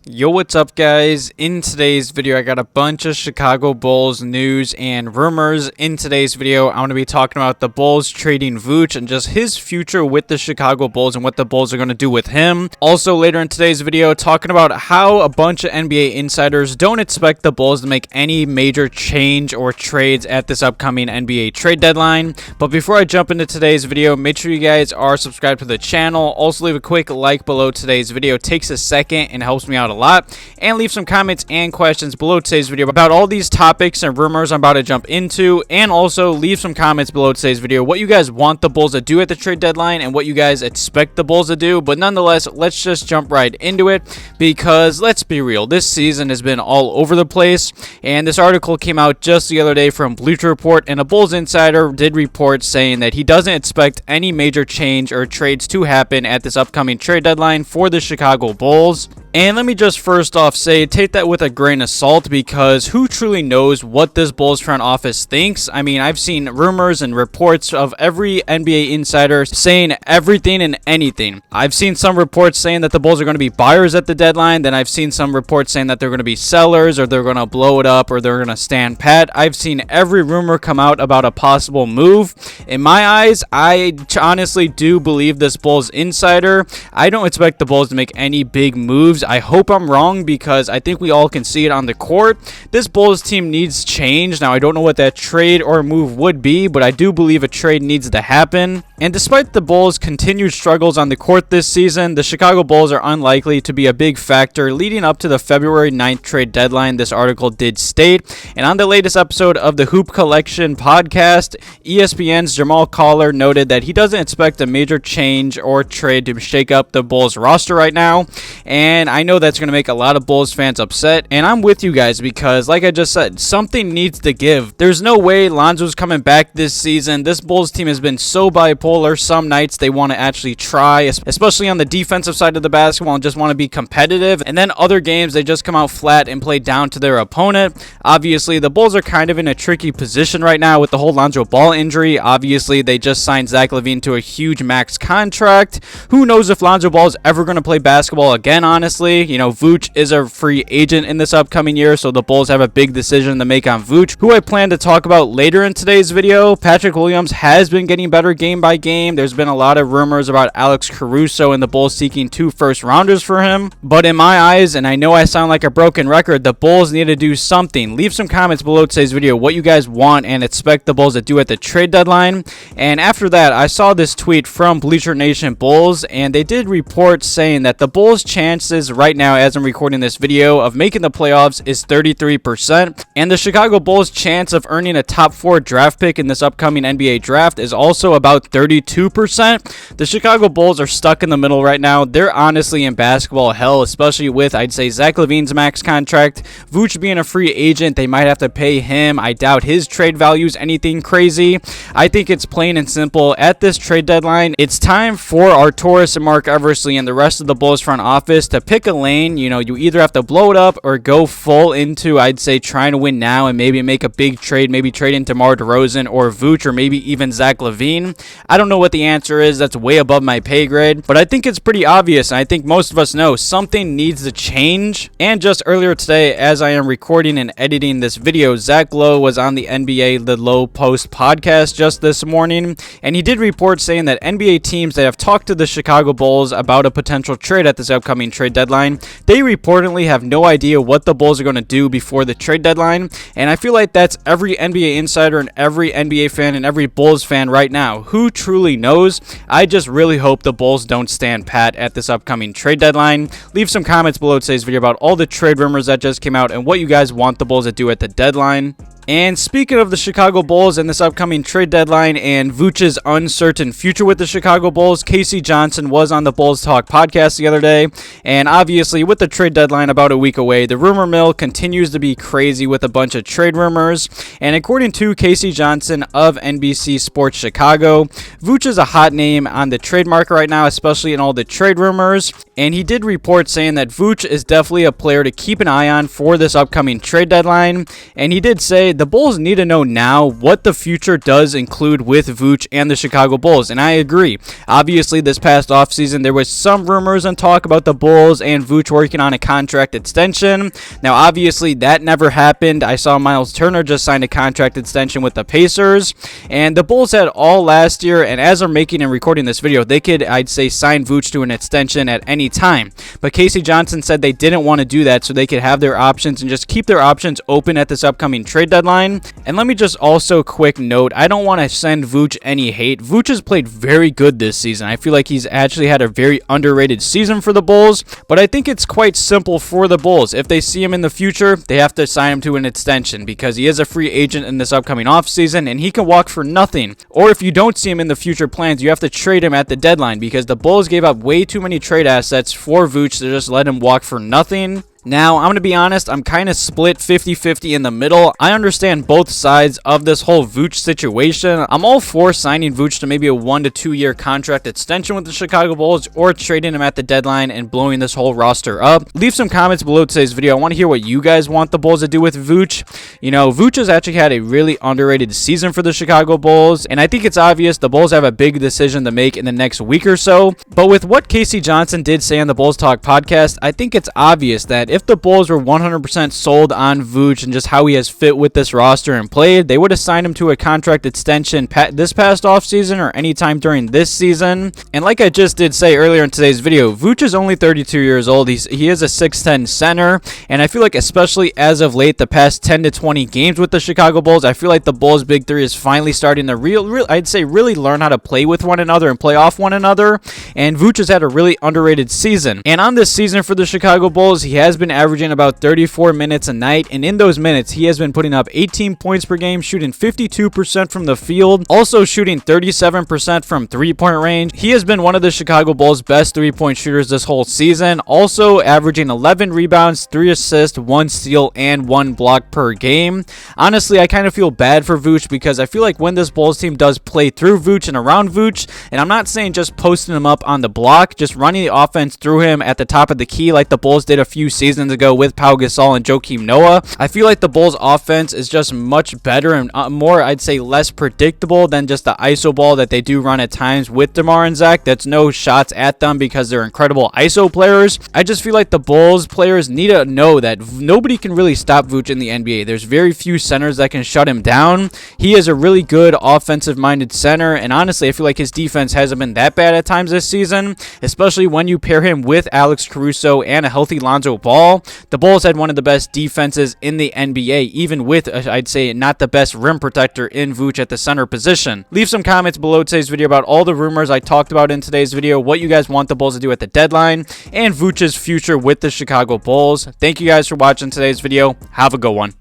Yo, what's up guys? In today's video I got a bunch of Chicago Bulls news and rumors. In today's video I'm going to be talking about the Bulls trading Vuce and just his future with the Chicago Bulls and what the Bulls are going to do with him. Also later in today's video talking about how a bunch of NBA insiders don't expect the Bulls to make any major change or trades at this upcoming NBA trade deadline. But before I jump into today's video, make sure you guys are subscribed to the channel. Also leave a quick like below today's video. It takes a second and helps me out a lot, and leave some comments and questions below today's video about all these topics and rumors I'm about to jump into, and also leave some comments below today's video what you guys want the Bulls to do at the trade deadline and what you guys expect the Bulls to do. But nonetheless, let's just jump right into it, because let's be real, this season has been all over the place, and this article came out just the other day from Bleacher Report, and a Bulls insider did report saying that he doesn't expect any major change or trades to happen at this upcoming trade deadline for the Chicago Bulls. And let me just first off say, take that with a grain of salt, because who truly knows what this Bulls front office thinks? I mean, I've seen rumors and reports of every NBA insider saying everything and anything. I've seen some reports saying that the Bulls are going to be buyers at the deadline. Then I've seen some reports saying that they're going to be sellers, or they're going to blow it up, or they're going to stand pat. I've seen every rumor come out about a possible move. In my eyes, I honestly do believe this Bulls insider. I don't expect the Bulls to make any big moves. I hope I'm wrong, because I think we all can see it on the court. This Bulls team needs change. Now, I don't know what that trade or move would be, but I do believe a trade needs to happen. And despite the Bulls' continued struggles on the court this season, the Chicago Bulls are unlikely to be a big factor leading up to the February 9th trade deadline, this article did state. And on the latest episode of the Hoop Collection podcast, ESPN's Jamal Collar noted that he doesn't expect a major change or trade to shake up the Bulls roster right now. And I know that's going to make a lot of Bulls fans upset, and I'm with you guys, because like I just said, something needs to give. There's no way Lonzo's coming back this season. This Bulls team has been so bipolar. Some nights they want to actually try, especially on the defensive side of the basketball, and just want to be competitive, and then other games they just come out flat and play down to their opponent. Obviously, the Bulls are kind of in a tricky position right now with the whole Lonzo Ball injury. Obviously, they just signed Zach LaVine to a huge max contract. Who knows if Lonzo Ball is ever going to play basketball again, honestly. You know, Vuce is a free agent in this upcoming year, so the Bulls have a big decision to make on Vuce, who I plan to talk about later in today's video. Patrick Williams has been getting better game by game. There's been a lot of rumors about Alex Caruso and the Bulls seeking 2 first-rounders for him. But in my eyes, and I know I sound like a broken record, the Bulls need to do something. Leave some comments below today's video what you guys want and expect the Bulls to do at the trade deadline. And after that, I saw this tweet from Bleacher Nation Bulls, and they did report saying that the Bulls' chances right now, as I'm recording this video, of making the playoffs is 33%, and the Chicago Bulls' chance of earning a top 4 draft pick in this upcoming NBA draft is also about 32%. The Chicago Bulls are stuck in the middle right now. They're honestly in basketball hell, especially with, I'd say, Zach LaVine's max contract. Vuce being a free agent, they might have to pay him. I doubt his trade value is anything crazy. I think it's plain and simple. At this trade deadline, it's time for Arturas and Mark Eversley and the rest of the Bulls front office to pick a lane. You know, you either have to blow it up or go full into, I'd say, trying to win now and maybe make a big trade, maybe trade in DeMar DeRozan or Vuce, or maybe even Zach LaVine. I don't know what the answer is. That's way above my pay grade, but I think it's pretty obvious, and I think most of us know something needs to change. And just earlier today, as I am recording and editing this video, Zach Lowe was on the NBA The Low Post podcast just this morning, and he did report saying that NBA teams that have talked to the Chicago Bulls about a potential trade at this upcoming trade deadline, they reportedly have no idea what the Bulls are going to do before the trade deadline. And I feel like that's every NBA insider and every NBA fan and every Bulls fan right now. Who truly knows? I just really hope the Bulls don't stand pat at this upcoming trade deadline. Leave some comments below today's video about all the trade rumors that just came out and what you guys want the Bulls to do at the deadline. And speaking of the Chicago Bulls and this upcoming trade deadline and Vuce's uncertain future with the Chicago Bulls, Casey Johnson was on the Bulls Talk podcast the other day. And obviously, with the trade deadline about a week away, the rumor mill continues to be crazy with a bunch of trade rumors. And according to Casey Johnson of NBC Sports Chicago, Vuce is a hot name on the trade market right now, especially in all the trade rumors. And he did report saying that Vooch is definitely a player to keep an eye on for this upcoming trade deadline. And he did say the Bulls need to know now what the future does include with Vooch and the Chicago Bulls. And I agree. Obviously, this past offseason, there was some rumors and talk about the Bulls and Vooch working on a contract extension. Now, obviously, that never happened. I saw Miles Turner just signed a contract extension with the Pacers. And the Bulls had all last year, and as I'm making and recording this video, they could, I'd say, sign Vooch to an extension at any time. But Casey Johnson said they didn't want to do that so they could have their options and just keep their options open at this upcoming trade deadline. And let me just also quick note, I don't want to send Vooch any hate. Vooch has played very good this season. I feel like he's actually had a very underrated season for the Bulls, but I think it's quite simple for the Bulls. If they see him in the future, they have to sign him to an extension because he is a free agent in this upcoming offseason and he can walk for nothing. Or if you don't see him in the future plans, you have to trade him at the deadline because the Bulls gave up way too many trade assets for Vooch to just let him walk for nothing. Now, I'm going to be honest, I'm kind of split 50-50 in the middle. I understand both sides of this whole Vooch situation. I'm all for signing Vooch to maybe a 1 to 2 year contract extension with the Chicago Bulls or trading him at the deadline and blowing this whole roster up. Leave some comments below today's video. I want to hear what you guys want the Bulls to do with Vooch. You know, Vooch has actually had a really underrated season for the Chicago Bulls, and I think it's obvious the Bulls have a big decision to make in the next week or so. But with what Casey Johnson did say on the Bulls Talk podcast, I think it's obvious that if the Bulls were 100% sold on Vooch and just how he has fit with this roster and played, they would have signed him to a contract extension this past offseason or anytime during this season. And like I just did say earlier in today's video, Vooch is only 32 years old. He is a 6'10 center, and I feel like especially as of late, the past 10 to 20 games with the Chicago Bulls, I feel like the Bulls' big three is finally starting to I'd say really learn how to play with one another and play off one another. And Vooch has had a really underrated season. And on this season for the Chicago Bulls, he has been averaging about 34 minutes a night, and in those minutes he has been putting up 18 points per game, shooting 52% from the field, also shooting 37% from three-point range. He has been one of the Chicago Bulls' best three-point shooters this whole season, also averaging 11 rebounds, 3 assists, 1 steal, and 1 block per game. Honestly, I kind of feel bad for Vooch because I feel like when this Bulls team does play through Vooch and around Vooch, and I'm not saying just posting him up on the block, just running the offense through him at the top of the key like the Bulls did a few seasons ago with Pau Gasol and Joakim Noah. I feel like the Bulls offense is just much better and more, I'd say, less predictable than just the ISO ball that they do run at times with Demar and Zach. That's no shots at them because they're incredible ISO players. I just feel like the Bulls players need to know that nobody can really stop Vooch in the NBA. There's very few centers that can shut him down. He is a really good offensive-minded center, and honestly, I feel like his defense hasn't been that bad at times this season, especially when you pair him with Alex Caruso and a healthy Lonzo Ball. The Bulls had one of the best defenses in the NBA, even with, I'd say, not the best rim protector in Vooch at the center position. Leave some comments below today's video about all the rumors I talked about in today's video, what you guys want the Bulls to do at the deadline, and Vooch's future with the Chicago Bulls. Thank you guys for watching today's video. Have a good one.